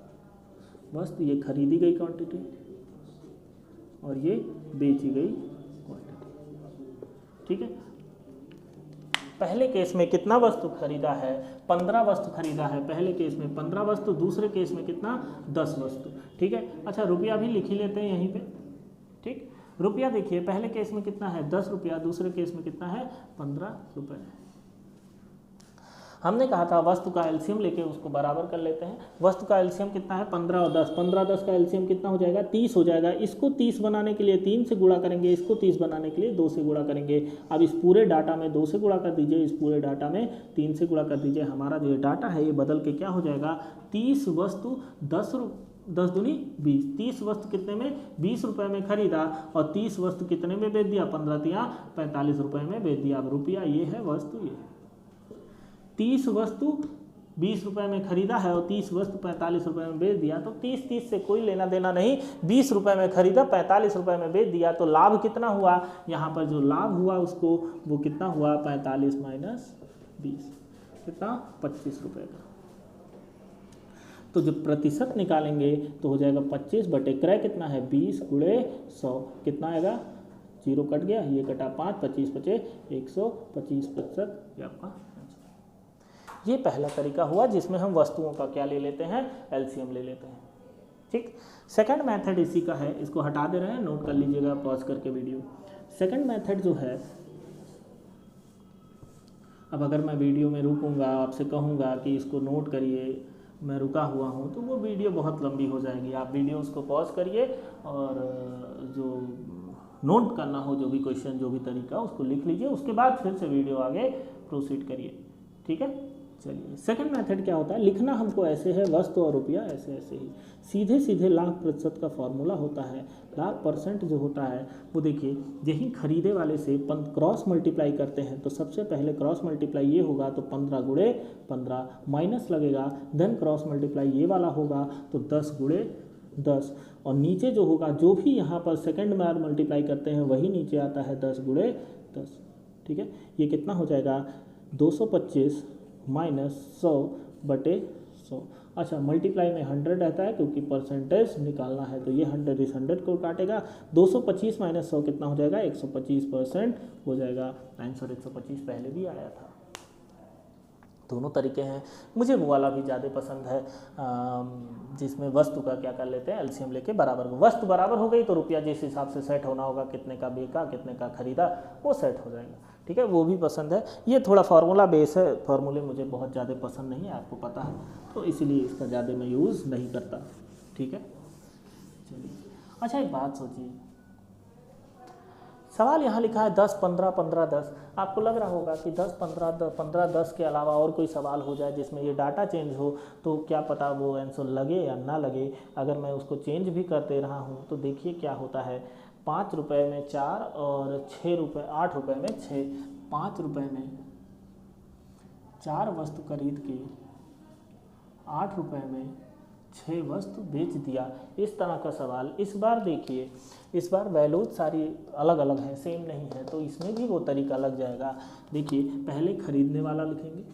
वस्तु ये खरीदी गई क्वांटिटी और ये बेची गई क्वांटिटी। ठीक है, पहले केस में कितना वस्तु खरीदा है? 15 वस्तु खरीदा है। पहले केस में 15 वस्तु, दूसरे केस में कितना? 10 वस्तु। ठीक है, अच्छा, रुपया भी लिख ही लेते हैं यहीं पे। ठीक, रुपया देखिए, पहले केस में कितना है? 10 रुपया, दूसरे केस में कितना है? 15 रुपये। हमने कहा था वस्तु का एलसीएम लेके उसको बराबर कर लेते हैं। वस्तु का एलसीएम कितना है? 15 और 10। 15 10 का एलसीएम कितना हो जाएगा? 30 हो जाएगा। इसको 30 बनाने के लिए 3 से गुणा करेंगे, इसको 30 बनाने के लिए 2 से गुणा करेंगे। अब इस पूरे डाटा में 2 से गुणा कर दीजिए, इस पूरे डाटा में 3 से गुणा कर दीजिए। हमारा जो डाटा है ये बदल के क्या हो जाएगा? 30 वस्तु 10 दूनी 20, 30 वस्तु कितने में 20 रुपए में खरीदा और 30 वस्तु कितने में बेच दिया 15 तिया 45 रुपए में बेच दिया। अब रुपया ये है, वस्तु ये 30 वस्तु 20 रुपए में खरीदा है और 30 वस्तु 45 रुपए में बेच दिया, तो 30 से कोई लेना देना नहीं। 20 रुपए में खरीदा 45 रुपए में बेच दिया, तो लाभ कितना हुआ, यहाँ पर जो लाभ हुआ उसको वो कितना हुआ 45 माइनस 20 कितना 25 रुपए का। तो जब प्रतिशत निकालेंगे तो हो जाएगा 25 बटे क्रय कितना है 20 गुणे 100 कितना आएगा, 0 कट गया, ये कटा 5, 25 बचे 125%। ये आपका आंसर। ये पहला तरीका हुआ जिसमें हम वस्तुओं का क्या ले लेते हैं, एलसीएम ले लेते हैं। ठीक, सेकंड मेथड इसी का है, इसको हटा दे रहे हैं, नोट कर लीजिएगा पॉज करके वीडियो। सेकंड मेथड जो है, अब अगर मैं वीडियो में रुकूंगा, आपसे कहूँगा कि इसको नोट करिए, मैं रुका हुआ हूँ, तो वो वीडियो बहुत लंबी हो जाएगी। आप वीडियो उसको पॉज करिए और जो नोट करना हो, जो भी क्वेश्चन, जो भी तरीका, उसको लिख लीजिए, उसके बाद फिर से वीडियो आगे प्रोसीड करिए। ठीक है, चलिए। सेकंड मेथड क्या होता है, लिखना हमको ऐसे है, वस्तु और रुपया ऐसे ऐसे ही, सीधे सीधे लाख प्रतिशत का फॉर्मूला होता है। लाख परसेंट जो होता है वो देखिए, यही खरीदे वाले से क्रॉस मल्टीप्लाई करते हैं, तो सबसे पहले क्रॉस मल्टीप्लाई ये होगा तो 15 गुणे 15 माइनस लगेगा, देन क्रॉस मल्टीप्लाई ये वाला होगा तो 10 गुणे 10, और नीचे जो होगा, जो भी यहाँ पर सेकंड में मल्टीप्लाई करते हैं वही नीचे आता है 10 गुणे 10। ठीक है, ये कितना हो जाएगा 225 माइनस 100 बटे 100। अच्छा, मल्टीप्लाई में 100 रहता है क्योंकि परसेंटेज निकालना है, तो ये 100 इस 100 को काटेगा, 225 माइनस 100 कितना हो जाएगा 125% हो जाएगा। आंसर 125 पहले भी आया था। दोनों तरीके हैं, मुझे वो वाला भी ज़्यादा पसंद है जिसमें वस्तु का क्या कर लेते हैं, एलसीएम लेके बराबर को, वस्तु बराबर हो गई तो रुपया जिस हिसाब से सेट होना होगा, कितने का बेचा कितने का खरीदा, वो सेट हो जाएगा। ठीक है, वो भी पसंद है। ये थोड़ा फार्मूला बेस है, फार्मूले मुझे बहुत ज़्यादा पसंद नहीं है, आपको पता है, तो इसीलिए इसका ज़्यादा मैं यूज़ नहीं करता। ठीक है, चलिए। अच्छा, एक बात सोचिए, सवाल यहाँ लिखा है 10 15 15 10, आपको लग रहा होगा कि 10 15 10 के अलावा और कोई सवाल हो जाए जिसमें ये डाटा चेंज हो, तो क्या पता वो आंसर लगे या ना लगे। अगर मैं उसको चेंज भी कर दे रहा हूँ तो देखिए क्या होता है, 5 रुपये में 4 और 6 रुपये 8 रुपये में 6, 5 रुपये में 4 वस्तु खरीद के 8 रुपये में 6 वस्तु बेच दिया। इस तरह का सवाल इस बार देखिए, इस बार वैल्यूज सारी अलग अलग हैं, सेम नहीं है, तो इसमें भी वो तरीका लग जाएगा। देखिए, पहले खरीदने वाला लिखेंगे,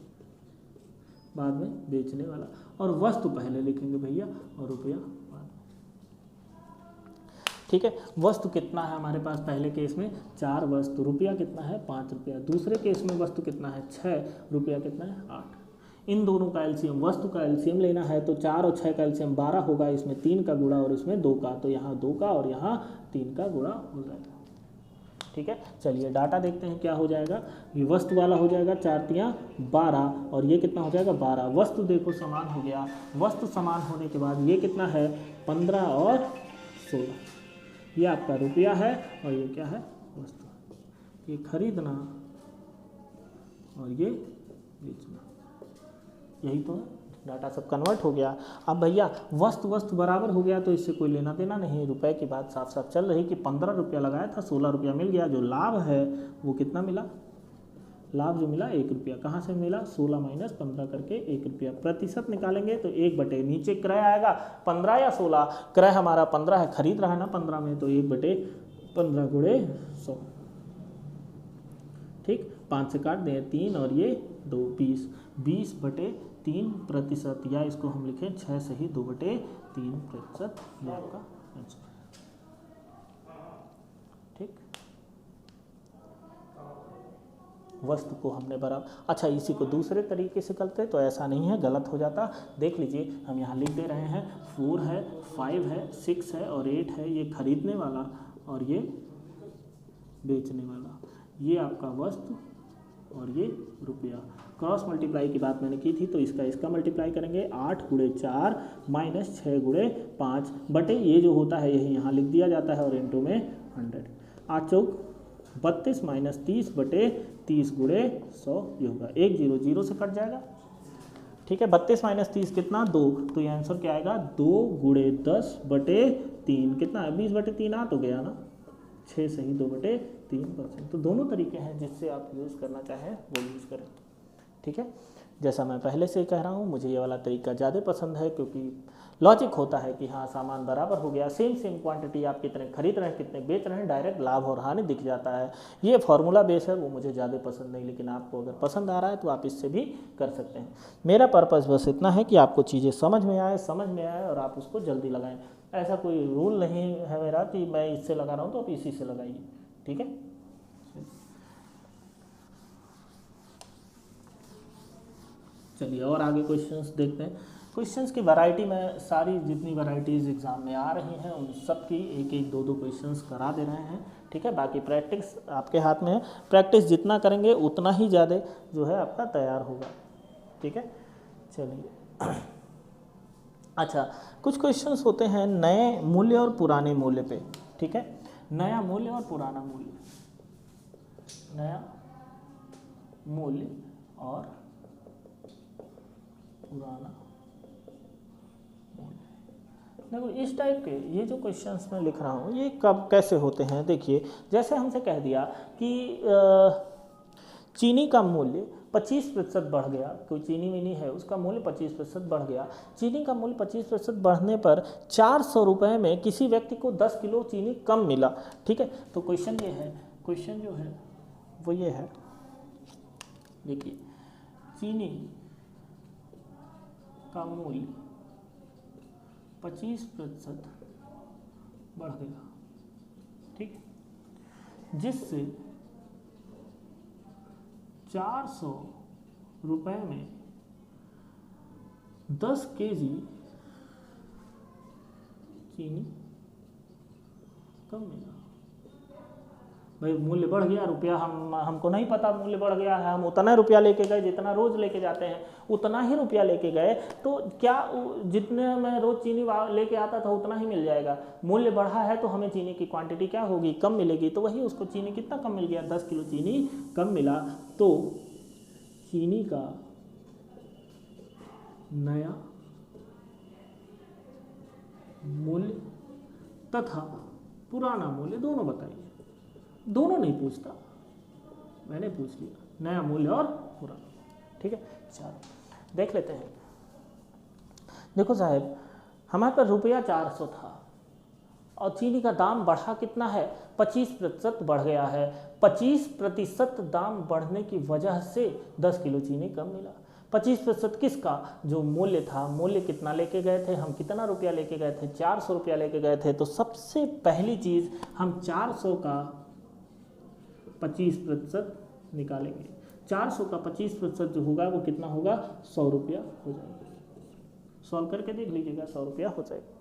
बाद में बेचने वाला, और वस्तु पहले लिखेंगे भैया और रुपया बाद में। ठीक है, वस्तु कितना है हमारे पास, पहले केस में 4 वस्तु, रुपया कितना है 5 रुपया, दूसरे केस में वस्तु कितना है 6, रुपया कितना है 8। इन दोनों का एलसीएम, वस्तु का एलसीएम लेना है तो 4 और 6 का एलसीएम 12 होगा, इसमें 3 का गुणा और इसमें 2 का, तो यहाँ 2 का और यहाँ 3 का गुणा हो जाएगा। ठीक है, चलिए डाटा देखते हैं क्या हो जाएगा। ये वस्तु वाला हो जाएगा 4 तिया 12 और ये कितना हो जाएगा 12। वस्तु देखो समान हो गया, वस्तु समान होने के बाद ये कितना है 15 और 16, ये आपका रुपया है और ये क्या है वस्तु, ये खरीदना और ये बेचना, यही तो है। डाटा सब कन्वर्ट हो गया। अब भैया वस्तु बराबर हो गया तो इससे कोई लेना देना नहीं, रुपए की बात साफ साफ चल रही कि 15 रुपया लगाया था 16 रुपया मिल गया। जो लाभ है वो कितना मिला, लाभ जो मिला 1 रुपया। कहाँ से मिला, 16 माइनस 15 करके 1 रुपया। प्रतिशत निकालेंगे तो 1 बटे नीचे क्रय आएगा 15 या 16, क्रय हमारा 15 है, खरीद रहा है ना 15 में, तो 1 बटे 15 गुणे 100। ठीक, 5 से काट दें 3 और ये 2, 20 बटे 3%, या इसको हम लिखें 6 से ही 2 बटे 3%, ये आपका आंसर है। ठीक, वस्तु को हमने बराबर, अच्छा इसी को दूसरे तरीके से करते तो ऐसा नहीं है, गलत हो जाता। देख लीजिए, हम यहाँ लिख दे रहे हैं 4 है, 5 है, 6 है और 8 है, ये खरीदने वाला और ये बेचने वाला, ये आपका वस्तु और ये रुपया। क्रॉस मल्टीप्लाई की बात मैंने की थी, तो इसका मल्टीप्लाई करेंगे 8 गुणे 4 माइनस 6 गुणे 5 बटे ये जो होता है यही यहाँ लिख दिया जाता है और इंटू में 100। 8 चौक 32 माइनस 30 बटे 30 गुणे 100, ये होगा 1 0 0 से कट जाएगा। ठीक है। 32 माइनस 30 कितना 2, तो ये आंसर क्या आएगा 2 गुणे 10/3 कितना है 20/3 आ तो गया ना, 6 सही 2/3%। तो दोनों तरीके हैं जिससे आप यूज़ करना चाहें वो यूज़ करें, ठीक है। जैसा मैं पहले से कह रहा हूँ, मुझे ये वाला तरीका ज़्यादा पसंद है क्योंकि लॉजिक होता है कि हाँ सामान बराबर हो गया, सेम क्वांटिटी आप कितने खरीद रहे हैं कितने बेच रहे हैं, डायरेक्ट लाभ और हानि दिख जाता है। ये फार्मूला बेस है, वो मुझे ज़्यादा पसंद नहीं, लेकिन आपको अगर पसंद आ रहा है तो आप इससे भी कर सकते हैं। मेरा पर्पज़ बस इतना है कि आपको चीज़ें समझ में आए और आप उसको जल्दी लगाएं। ऐसा कोई रूल नहीं है मेरा कि मैं इससे लगा रहा हूँ तो आप इसी से लगाइए, ठीक है। चलिए और आगे क्वेश्चंस देखते हैं। क्वेश्चंस की वैरायटी में सारी जितनी वैरायटीज़ एग्ज़ाम में आ रही हैं उन सब की एक एक दो क्वेश्चंस करा दे रहे हैं, ठीक है। बाकी प्रैक्टिस आपके हाथ में है, प्रैक्टिस जितना करेंगे उतना ही ज़्यादा जो है आपका तैयार होगा, ठीक है। चलिए अच्छा, कुछ क्वेश्चंस होते हैं नए मूल्य और पुराने मूल्य पे, ठीक है। नया मूल्य और पुराना मूल्य, नया मूल्य और पुराना मूल्य। देखो इस टाइप के ये जो क्वेश्चंस मैं लिख रहा हूँ ये कब कैसे होते हैं, देखिए जैसे हमसे कह दिया कि चीनी का मूल्य 25% बढ़ गया, कोई चीनी वीनी है उसका मूल्य 25% बढ़ गया। चीनी का मूल्य 25% बढ़ने पर 400 रुपये में किसी व्यक्ति को 10 किलो चीनी कम मिला, ठीक है। तो क्वेश्चन ये है, क्वेश्चन जो है वो ये है, देखिए चीनी का मूल्य 25% बढ़ गया, ठीक, जिससे 400 रुपये में 10 केजी चीनी कम मिला। भाई मूल्य बढ़ गया, रुपया हमको नहीं पता मूल्य बढ़ गया है, हम उतना रुपया लेके गए जितना रोज़ लेके जाते हैं, उतना ही रुपया लेके गए, तो क्या जितने में रोज़ चीनी लेके आता था उतना ही मिल जाएगा। मूल्य बढ़ा है तो हमें चीनी की क्वांटिटी क्या होगी, कम मिलेगी, तो वही उसको चीनी कितना कम मिल गया, 10 किलो चीनी कम मिला। तो चीनी का नया मूल्य तथा पुराना मूल्य दोनों बताइए। दोनों नहीं पूछता, मैंने पूछ लिया, नया मूल्य और पुराना, ठीक है। चलो देख लेते हैं। देखो साहब, हमारे पास रुपया 400 था और चीनी का दाम बढ़ा कितना है, 25% बढ़ गया है। 25% दाम बढ़ने की वजह से 10 किलो चीनी कम मिला। 25% किसका, जो मूल्य था, मूल्य कितना लेके गए थे हम, कितना रुपया लेके गए थे, 400 रुपया लेके गए थे। तो सबसे पहली चीज़ हम 400 का 25% निकालेंगे। 400 का 25% जो होगा वो कितना होगा, 100 रुपया हो जाएगा। सॉल्व करके देख लीजिएगा, 100 रुपया हो जाएगा।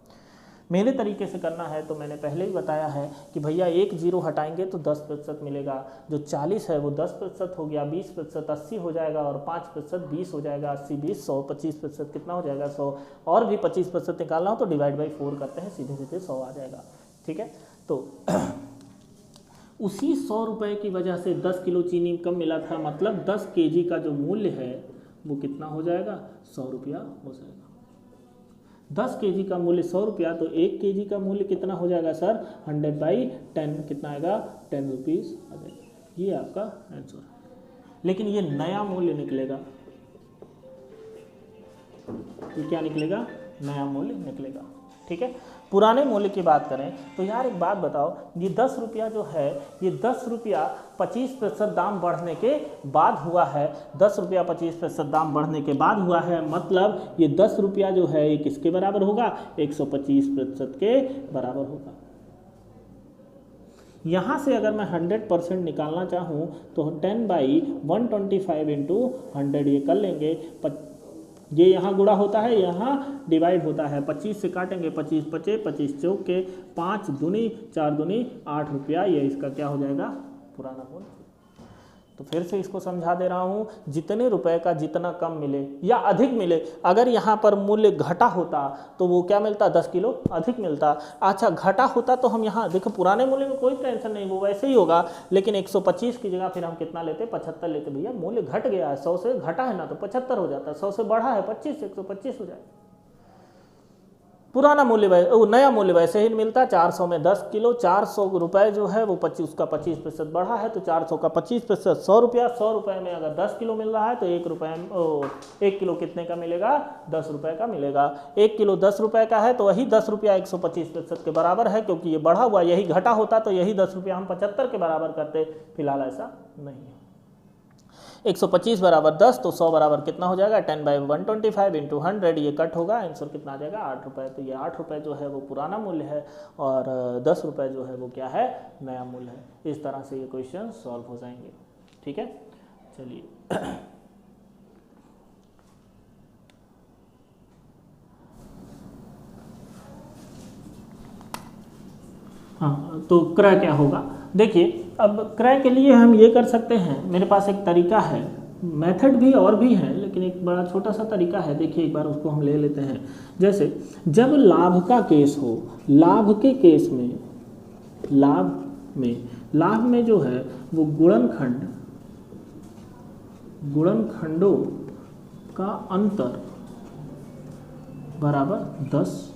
मेरे तरीके से करना है तो मैंने पहले ही बताया है कि भैया एक जीरो हटाएंगे तो 10% मिलेगा, जो 40 है वो 10% हो गया, 20% 80 हो जाएगा और 5% 20 हो जाएगा, 80 20 100, 25% कितना हो जाएगा 100, और भी 25% निकालना हो तो डिवाइड बाई 4 करते हैं, सीधे सीधे 100 आ जाएगा, ठीक है। तो उसी 100 रुपये की वजह से 10 किलो चीनी कम मिला था, मतलब 10 केजी का जो मूल्य है वो कितना हो जाएगा, 100 रुपया हो जाएगा। 10 केजी का मूल्य 100 रुपया, तो 1 केजी का मूल्य कितना हो जाएगा सर, 100/10 कितना आएगा, 10 रुपीज़ आ जाएगा। ये आपका आंसर। लेकिन ये नया मूल्य निकलेगा, ये क्या निकलेगा, नया मूल्य निकलेगा, ठीक है। पुराने मूल्य की बात करें तो यार एक बात बताओ, ये 10 रुपया जो है, ये 10 रुपया 25% दाम बढ़ने के बाद हुआ है। 10 रुपया 25% दाम बढ़ने के बाद हुआ है, मतलब ये 10 रुपया जो है ये किसके बराबर होगा, 125% के बराबर होगा। यहाँ से अगर मैं 100% निकालना चाहूँ तो 10/125 × 100 ये कर लेंगे, ये यहाँ गुणा होता है, यहाँ डिवाइड होता है, 25 से काटेंगे, 25 बचे, 25 चौके 5 दूनी 4 दूनी 8 रुपया, ये इसका क्या हो जाएगा, पुराना मूल्य। तो फिर से इसको समझा दे रहा हूँ, जितने रुपए का जितना कम मिले या अधिक मिले, अगर यहाँ पर मूल्य घटा होता तो वो क्या मिलता, 10 किलो अधिक मिलता। अच्छा घटा होता तो हम यहाँ देखो पुराने मूल्य में कोई टेंशन नहीं, वो वैसे ही होगा, लेकिन 125 की जगह फिर हम कितना लेते, 75 लेते। भैया मूल्य घट गया है, 100 से घटा है ना तो 75 हो जाता, 100 से बढ़ा है 25, 125 हो जाए। पुराना मूल्य नया मूल्य वैसे ही मिलता, 400 में 10 किलो, 400 रुपये जो है वो 25, उसका 25% बढ़ा है तो 400 का 25% 100 रुपया। 100 रुपये में अगर 10 किलो मिल रहा है तो 1 किलो कितने का मिलेगा, 10 रुपये का मिलेगा। 1 किलो 10 रुपये का है तो वही 10 रुपया 125% के बराबर है, क्योंकि ये बढ़ा हुआ, यही घटा होता तो यही 10 रुपया हम 75 के बराबर करते, फिलहाल ऐसा नहीं है। 125 बराबर 10 तो 100 बराबर कितना हो जाएगा, 10/125 इंटू 100, ये कट होगा, आंसर कितना आ जाएगा, 8 रुपये। तो ये 8 रुपये जो है वो पुराना मूल्य है और 10 रुपये जो है वो क्या है, नया मूल्य है। इस तरह से ये क्वेश्चन सॉल्व हो जाएंगे। ठीक है, चलिए हाँ, तो क्रय क्या होगा, देखिए अब क्रय के लिए हम ये कर सकते हैं, मेरे पास एक तरीका है, मेथड भी और भी है लेकिन एक बड़ा छोटा सा तरीका है। देखिए एक बार उसको हम ले लेते हैं। जैसे जब लाभ का केस हो, लाभ के केस में, लाभ में जो है वो गुणनखंडों का अंतर बराबर 10,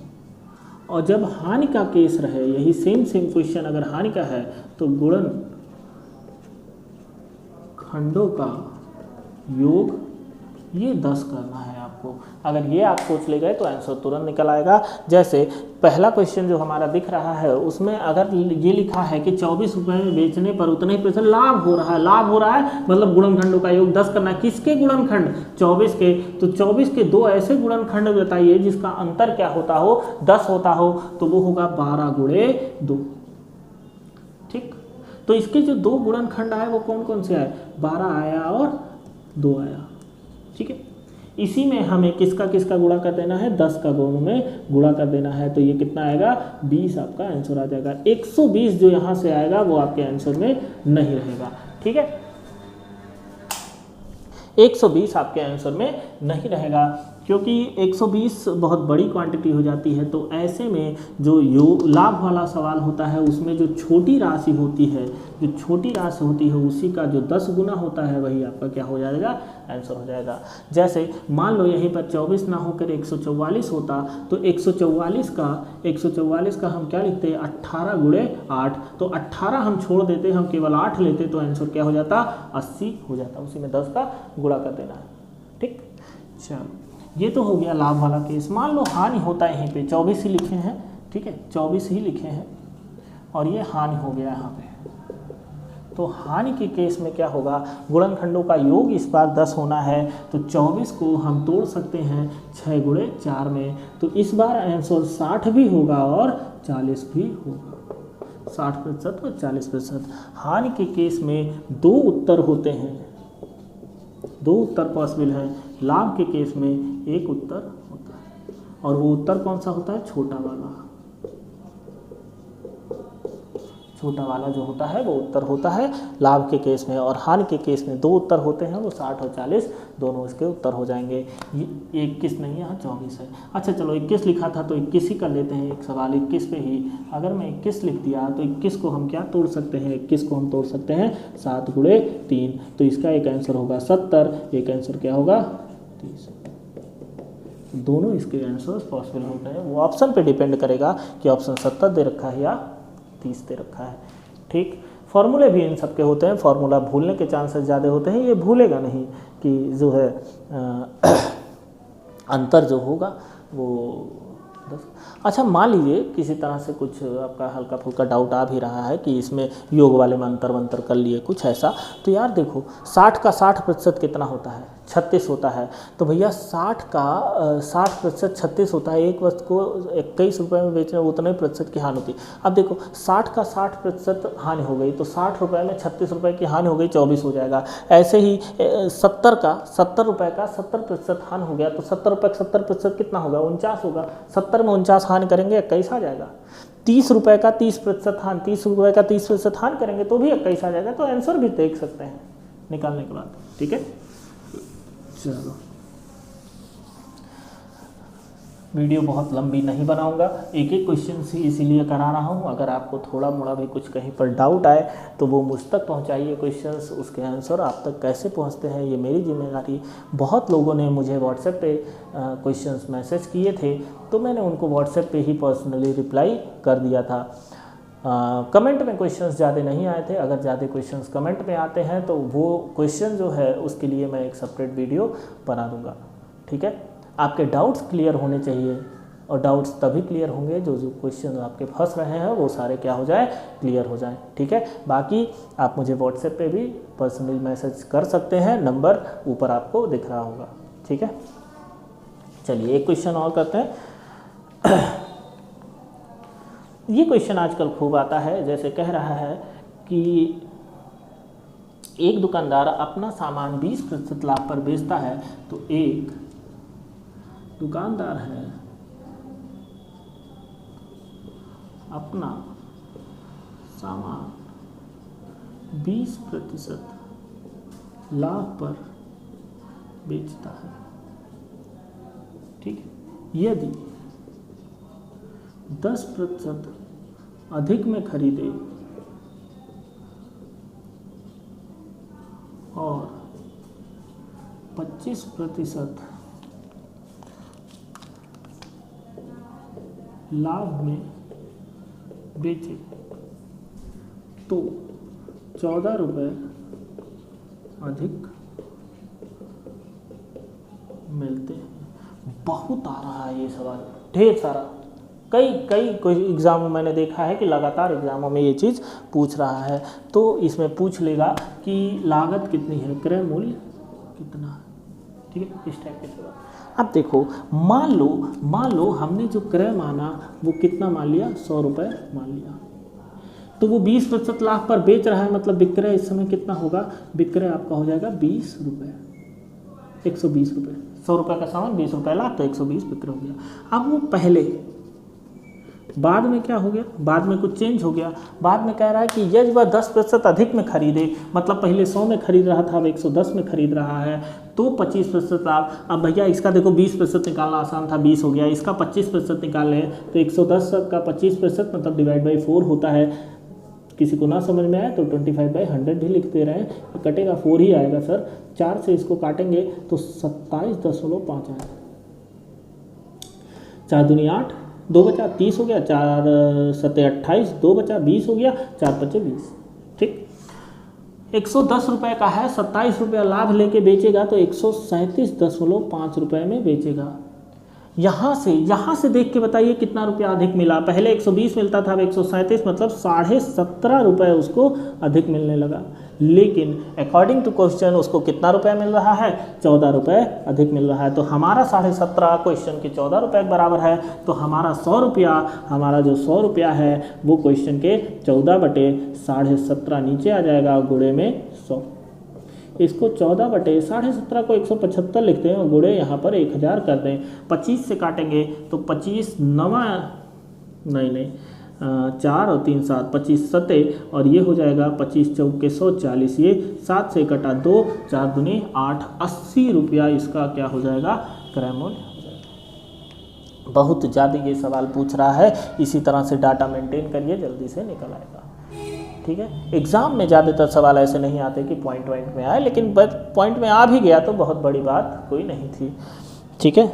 और जब हानि का केस रहे, यही सेम क्वेश्चन अगर हानि का है तो गुणनखंडों का योग ये 10 करना है आपको। अगर ये आप सोच ले गए तो आंसर तुरंत निकल आएगा। जैसे पहला क्वेश्चन जो हमारा दिख रहा है उसमें अगर ये लिखा है कि 24 रुपये में बेचने पर उतने ही पैसे लाभ हो रहा है, लाभ हो रहा है मतलब गुणनखंडों का योग 10 करना है। किसके गुणनखंड, 24 के, तो 24 के दो ऐसे गुणनखंड बताइए जिसका अंतर क्या होता हो, 10 होता हो, तो वो होगा 12 गुणे 2। ठीक, तो इसके जो दो गुणनखंड आए वो कौन कौन से आए, 12 आया और 2 आया। ठीक है, इसी में हमें किसका किसका गुणा कर देना है, 10 का गुण में गुणा कर देना है, तो ये कितना आएगा, 20 आपका आंसर आ जाएगा। 120 जो यहाँ से आएगा वो आपके आंसर में नहीं रहेगा। ठीक है, 120 आपके आंसर में नहीं रहेगा, क्योंकि 120 बहुत बड़ी क्वांटिटी हो जाती है। तो ऐसे में जो लाभ वाला सवाल होता है उसमें जो छोटी राशि होती है, उसी का जो 10 गुना होता है वही आपका क्या हो जाएगा, आंसर हो जाएगा। जैसे मान लो यहीं पर 24 ना होकर 144 होता तो 144 का हम क्या लिखते हैं, 18 गुणे 8, तो 18 हम छोड़ देते, हम केवल 8 लेते तो आंसर क्या हो जाता, 80 हो जाता। उसी में 10 का गुणा कर देना है। ठीक, चलो ये तो हो गया लाभ वाला केस। मान लो हानि होता है, यहीं पे 24 ही लिखे हैं। ठीक है, 24 ही लिखे हैं और ये हानि हो गया यहाँ पे। तो हानि के केस में क्या होगा, गुणनखंडों का योग इस बार 10 होना है, तो 24 को हम तोड़ सकते हैं 6 गुणे 4 में, तो इस बार आंसर 60 भी होगा और 40 भी होगा, 60% और 40%। हानि के केस में 2 उत्तर होते हैं, 2 उत्तर पॉसिबल हैं। लाभ के केस में 1 उत्तर होता है, और वो उत्तर कौन सा होता है, छोटा वाला जो होता है वो उत्तर होता है लाभ के केस में। और हानि के केस में 2 उत्तर होते हैं, वो 60 और 40 दोनों इसके उत्तर हो जाएंगे। ये 21 नहीं है, यहाँ 24 है। अच्छा चलो 21 लिखा था तो 21 ही कर लेते हैं एक सवाल 21 पे ही। अगर मैं 21 लिख दिया तो 21 को हम क्या तोड़ सकते हैं, 21 को हम तोड़ सकते हैं 7 गुणे 3, तो इसका एक आंसर होगा 70, एक आंसर क्या होगा 30। दोनों इसके आंसर्स पॉसिबल होते हैं, वो ऑप्शन पे डिपेंड करेगा कि ऑप्शन 70 दे रखा है या 30 दे रखा है। ठीक, फॉर्मूले भी इन सब के होते हैं, फॉर्मूला भूलने के चांसेस ज़्यादा होते हैं, ये भूलेगा नहीं कि जो है अंतर जो होगा वो 10। अच्छा मान लीजिए किसी तरह से कुछ आपका हल्का फुल्का डाउट आ भी रहा है कि इसमें योग वाले में अंतर कर लिए कुछ ऐसा, तो यार देखो 60 का 60% कितना होता है, 36 होता है। तो भैया 60 का 60% 36 होता है, एक वस्तु को 21 रुपये में बेचने में उतने प्रतिशत की हानि होती है। अब देखो 60 का 60% हानि हो गई तो 60 रुपये में 36 रुपये की हानि हो गई, 24 हो जाएगा। ऐसे ही 70 रुपये का 70% हानि हो गया तो 70 रुपये का 70% कितना होगा, 49 होगा। 70 में 49 हानि करेंगे 21 आ जाएगा। 30 रुपये का 30% हानि, 30 रुपये का 30% हानि करेंगे तो भी 21 आ जाएगा। तो आंसर भी देख सकते हैं। निकालने के बाद, ठीक है। चलो, वीडियो बहुत लंबी नहीं बनाऊंगा, एक एक क्वेश्चन से इसीलिए करा रहा हूं। अगर आपको थोड़ा मोड़ा भी कुछ कहीं पर डाउट आए तो वो मुझ तक पहुंचाइए क्वेश्चंस, उसके आंसर आप तक कैसे पहुंचते हैं ये मेरी जिम्मेदारी। बहुत लोगों ने मुझे व्हाट्सएप पे क्वेश्चंस मैसेज किए थे, तो मैंने उनको व्हाट्सएप पे ही पर्सनली रिप्लाई कर दिया था। कमेंट में क्वेश्चंस ज़्यादा नहीं आए थे। अगर ज़्यादा क्वेश्चंस कमेंट में आते हैं तो वो क्वेश्चन जो है उसके लिए मैं एक सेपरेट वीडियो बना दूंगा, ठीक है। आपके डाउट्स क्लियर होने चाहिए, और डाउट्स तभी क्लियर होंगे जो क्वेश्चन आपके फंस रहे हैं वो सारे क्या हो जाए, क्लियर हो जाए, ठीक है। बाकी आप मुझे व्हाट्सएप पे भी पर्सनली मैसेज कर सकते हैं, नंबर ऊपर आपको दिख रहा होगा, ठीक है। चलिए एक क्वेश्चन और करते हैं। ये क्वेश्चन आजकल खूब आता है, जैसे कह रहा है कि एक दुकानदार अपना सामान 20% लाभ पर बेचता है, तो एक दुकानदार है अपना सामान 20% लाभ पर बेचता है, ठीक है। यदि 10% अधिक में खरीदे और 25% लाभ में बेचे तो 14 रुपये अधिक मिलते हैं। बहुत आ रहा है ये सवाल, ढेर सारा, कई कोई एग्ज़ाम में मैंने देखा है कि लगातार एग्ज़ामों में ये चीज़ पूछ रहा है। तो इसमें पूछ लेगा कि लागत कितनी है, क्रय मूल्य कितना है, ठीक है, इस टाइप के सवाल। अब देखो, मान लो हमने जो क्रय माना वो कितना मान लिया, 100 रुपये मान लिया, तो वो 20% लाभ पर बेच रहा है, मतलब विक्रय इस समय कितना होगा, विक्रय आपका हो जाएगा 20 रुपये, 120 रुपये। 100 रुपये का सामान 20 रुपये लाभ, तो 120 विक्रय हो गया। अब वो पहले, बाद में क्या हो गया, बाद में कुछ चेंज हो गया। बाद में कह रहा है कि यदि वह 10% अधिक में खरीदे, मतलब पहले 100 में खरीद रहा था, अब 110 में खरीद रहा है, तो 25% लाभ। अब भैया इसका देखो 20% निकालना आसान था, 20 हो गया, इसका 25% निकाल लें तो 110 का 25% मतलब डिवाइड बाई 4 होता है। किसी को ना समझ में आए तो 25/100 भी लिख दे रहे हैं, कटेगा 4 ही आएगा सर। 4 से इसको काटेंगे तो 27.5 आएगा। 4 दूनी 8, 2 बचा 30 हो गया, 4 सत्ते 28, 2 बचा 20 हो गया, 4 पचे 20, ठीक। 110 रुपये का है, 27 रुपये लाभ लेके बेचेगा तो 137.5 रुपये में बेचेगा। यहाँ से देख के बताइए कितना रुपया अधिक मिला। पहले 120 मिलता था, अब 137, मतलब 17.5 रुपये उसको अधिक मिलने लगा। लेकिन अकॉर्डिंग टू क्वेश्चन उसको कितना रुपया मिल रहा है, 14 रुपये अधिक मिल रहा है। तो हमारा 17.5 क्वेश्चन के 14 रुपये के बराबर है। तो हमारा 100 रुपया, हमारा जो 100 रुपया है वो क्वेश्चन के 14/17.5 नीचे आ जाएगा, गुणे में 100। इसको 14/17.5 को 175 लिखते हैं और गुणे यहाँ पर 1000 कर दें। 25 से काटेंगे तो 25 9 नहीं 4 और 3 7, 25 सत्ते, और ये हो जाएगा 25 चौके 140, ये 7 से कटा 2, 4 दूनी 8, 80 रुपया इसका क्या हो जाएगा, क्रय मूल्य हो जाएगा। बहुत ज़्यादा ये सवाल पूछ रहा है, इसी तरह से डाटा मेंटेन करिए, जल्दी से निकल आएगा, ठीक है। एग्ज़ाम में ज़्यादातर सवाल ऐसे नहीं आते कि पॉइंट में आए, लेकिन पॉइंट में आ भी गया तो बहुत बड़ी बात कोई नहीं थी, ठीक है।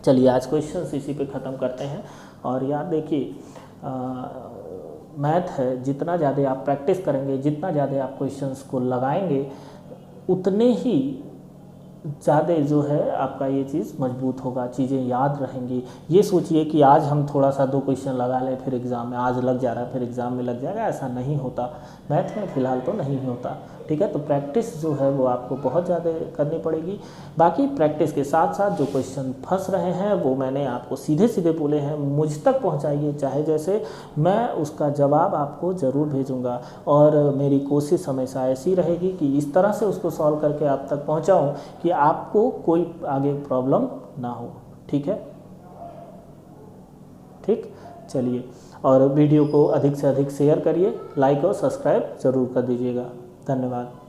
चलिए आज क्वेश्चंस इसी पे ख़त्म करते हैं। और यार देखिए, मैथ है, जितना ज़्यादा आप प्रैक्टिस करेंगे, जितना ज़्यादा आप क्वेश्चंस को लगाएंगे, उतने ही ज़्यादा जो है आपका ये चीज़ मजबूत होगा, चीज़ें याद रहेंगी। ये सोचिए कि आज हम थोड़ा सा 2 क्वेश्चन लगा लें, फिर एग्ज़ाम में आज लग जा रहा है, फिर एग्ज़ाम में लग जाएगा, ऐसा नहीं होता। मैथ में फ़िलहाल तो नहीं होता, ठीक है। तो प्रैक्टिस जो है वो आपको बहुत ज़्यादा करनी पड़ेगी। बाकी प्रैक्टिस के साथ साथ जो क्वेश्चन फंस रहे हैं वो मैंने आपको सीधे सीधे बोले हैं, मुझ तक पहुंचाइए, चाहे जैसे, मैं उसका जवाब आपको ज़रूर भेजूंगा। और मेरी कोशिश हमेशा ऐसी रहेगी कि इस तरह से उसको सॉल्व करके आप तक पहुंचाऊं कि आपको कोई आगे प्रॉब्लम ना हो, ठीक है, ठीक। चलिए, और वीडियो को अधिक से अधिक शेयर करिए, लाइक और सब्सक्राइब ज़रूर कर दीजिएगा। धन्यवाद।